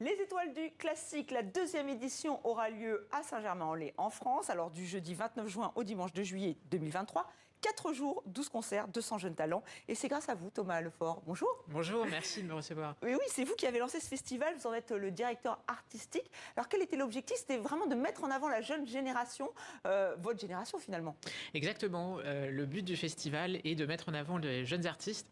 Les Étoiles du Classique, la deuxième édition aura lieu à Saint-Germain-en-Laye en France, alors du jeudi 29 juin au dimanche 2 juillet 2023. 4 jours, 12 concerts, 200 jeunes talents. Et c'est grâce à vous, Thomas Lefort. Bonjour. Bonjour, merci de me recevoir. Oui, c'est vous qui avez lancé ce festival, vous en êtes le directeur artistique. Alors quel était l'objectif? C'était vraiment de mettre en avant la jeune génération, votre génération finalement. Exactement, le but du festival est de mettre en avant les jeunes artistes.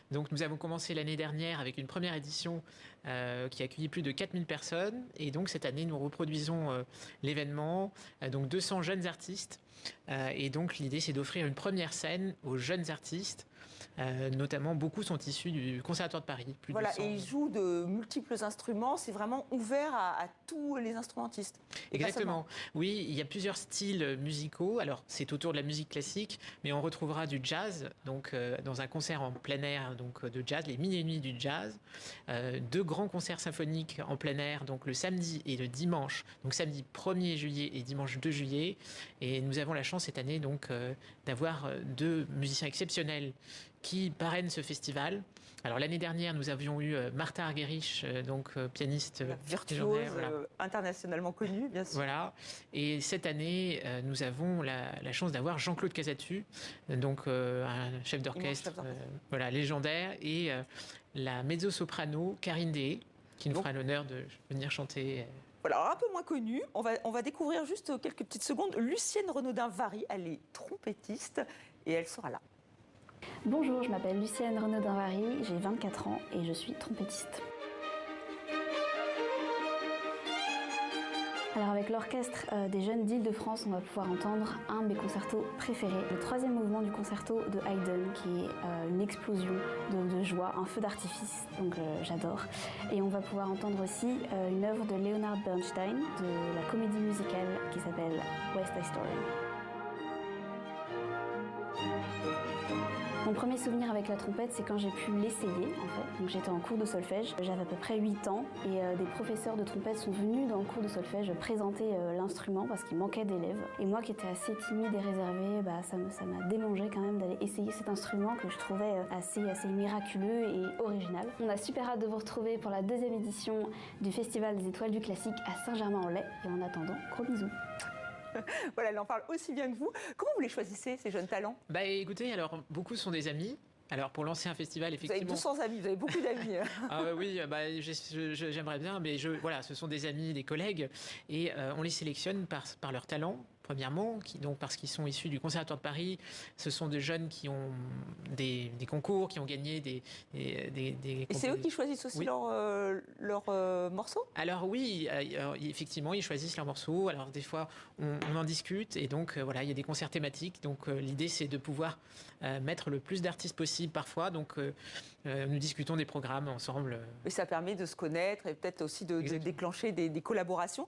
Donc nous avons commencé l'année dernière avec une première édition qui a accueilli plus de 4000 personnes. Et donc cette année, nous reproduisons l'événement, donc 200 jeunes artistes. Et donc l'idée, c'est d'offrir une première scène aux jeunes artistes. Notamment, beaucoup sont issus du Conservatoire de Paris. Plus voilà, de 100... et ils jouent de multiples instruments. C'est vraiment ouvert à tous les instrumentistes. Exactement. Oui, il y a plusieurs styles musicaux. Alors, c'est autour de la musique classique, mais on retrouvera du jazz, donc dans un concert en plein air, donc de jazz, les mini nuits du jazz, 2 grands concerts symphoniques en plein air, donc le samedi et le dimanche, donc samedi 1er juillet et dimanche 2 juillet. Et nous avons la chance cette année donc d'avoir 2 musiciens exceptionnels qui parrainent ce festival. Alors l'année dernière, nous avions eu Martha Argerich, donc pianiste virtuose, voilà. Internationalement connue, bien sûr. Voilà. Et cette année, nous avons la chance d'avoir Jean-Claude Casatu, donc un chef d'orchestre, voilà, légendaire, et la mezzo-soprano Karine Dehé, qui nous fera l'honneur de venir chanter. Voilà, alors un peu moins connue, on va découvrir juste quelques petites secondes Lucienne Renaudin-Vary. Elle est trompettiste et elle sera là. Bonjour, je m'appelle Lucienne Renaudin-Vary, j'ai 24 ans et je suis trompettiste. Alors avec l'orchestre des jeunes d'Île-de-France, on va pouvoir entendre un de mes concertos préférés, le 3e mouvement du concerto de Haydn, qui est une explosion de joie, un feu d'artifice, donc j'adore. Et on va pouvoir entendre aussi une œuvre de Leonard Bernstein, de la comédie musicale qui s'appelle West Side Story. Mon premier souvenir avec la trompette, c'est quand j'ai pu l'essayer, en fait. Donc j'étais en cours de solfège, j'avais à peu près 8 ans, et des professeurs de trompette sont venus dans le cours de solfège présenter l'instrument parce qu'il manquait d'élèves. Et moi qui étais assez timide et réservée, ça m'a démangé quand même d'aller essayer cet instrument que je trouvais assez miraculeux et original. On a super hâte de vous retrouver pour la 2e édition du Festival des Étoiles du Classique à Saint-Germain-en-Laye. Et en attendant, gros bisous. Voilà, elle en parle aussi bien que vous. Comment vous les choisissez, ces jeunes talents? Écoutez, alors, beaucoup sont des amis. Alors, pour lancer un festival, effectivement... Vous avez 200 amis, vous avez beaucoup d'amis. Oui, j'aimerais bien, mais voilà, ce sont des amis, des collègues, et on les sélectionne par leur talent, premièrement, parce qu'ils sont issus du Conservatoire de Paris. Ce sont des jeunes qui ont des concours, qui ont gagné des Et c'est eux qui choisissent aussi leurs morceaux? Alors oui, effectivement, ils choisissent leurs morceaux. Alors des fois, on en discute, et donc voilà, il y a des concerts thématiques. Donc l'idée, c'est de pouvoir mettre le plus d'artistes possible parfois. Donc nous discutons des programmes ensemble. Et ça permet de se connaître et peut-être aussi de déclencher des collaborations.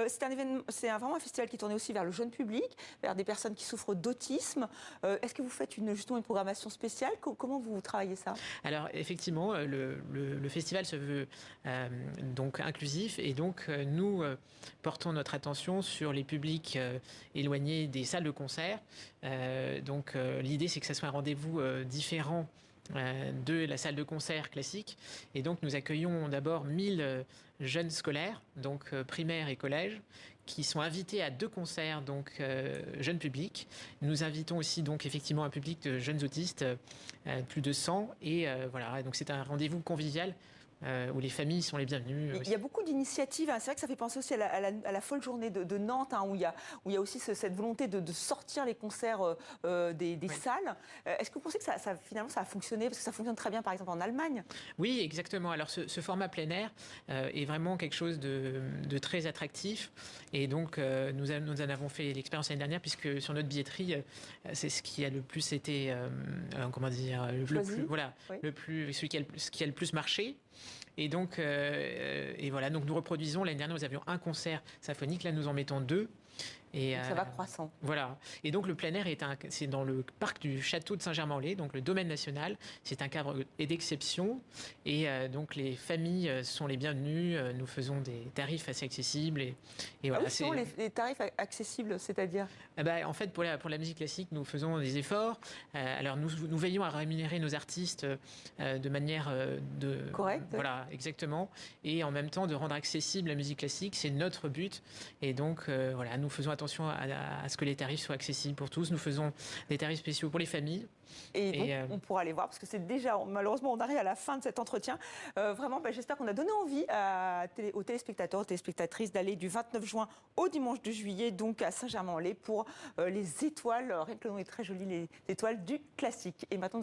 C'est un événement, vraiment un festival qui tournait aussi vers le jeune public, vers des personnes qui souffrent d'autisme. Est-ce que vous faites justement une programmation spéciale? Comment vous travaillez ça? Alors effectivement, le festival se veut donc inclusif, et donc nous portons notre attention sur les publics éloignés des salles de concert. Donc l'idée, c'est que ça soit un rendez-vous différent de la salle de concert classique. Et donc nous accueillons d'abord 1000 jeunes scolaires, donc primaires et collèges, qui sont invités à 2 concerts, donc jeunes publics. Nous invitons aussi donc effectivement un public de jeunes autistes, plus de 100, et voilà, donc c'est un rendez-vous convivial où les familles sont les bienvenues. Il y a beaucoup d'initiatives. C'est vrai que ça fait penser aussi à la folle journée de Nantes, où il y a aussi cette volonté de sortir les concerts des salles. Est-ce que vous pensez que finalement ça a fonctionné? Parce que ça fonctionne très bien, par exemple, en Allemagne. Oui, exactement. Alors ce format plein air est vraiment quelque chose de très attractif. Et donc nous en avons fait l'expérience l'année dernière, puisque sur notre billetterie, c'est ce qui a le plus été, ce qui a le plus marché. Et donc, voilà, donc nous reproduisons. L'année dernière, nous avions un concert symphonique. Là, nous en mettons 2. Et, Donc ça va croissant. Voilà. Et donc le plein air c'est dans le parc du château de Saint-Germain-en-Laye, donc le domaine national. C'est un cadre d'exception. Et donc les familles sont les bienvenues. Nous faisons des tarifs assez accessibles. Et voilà, Sinon, les tarifs accessibles, c'est-à-dire en fait, pour la musique classique, nous faisons des efforts. Alors nous veillons à rémunérer nos artistes de manière correcte. Voilà, exactement. Et en même temps de rendre accessible la musique classique, c'est notre but. Et donc voilà, nous faisons attention à ce que les tarifs soient accessibles pour tous. Nous faisons des tarifs spéciaux pour les familles. Et donc, on pourra aller voir, parce que c'est déjà, malheureusement, on arrive à la fin de cet entretien. Vraiment, j'espère qu'on a donné envie aux téléspectateurs, aux téléspectatrices d'aller du 29 juin au dimanche 2 juillet, donc à Saint-Germain-en-Laye, pour les étoiles, rien que le nom est très joli, les étoiles du classique. Et maintenant,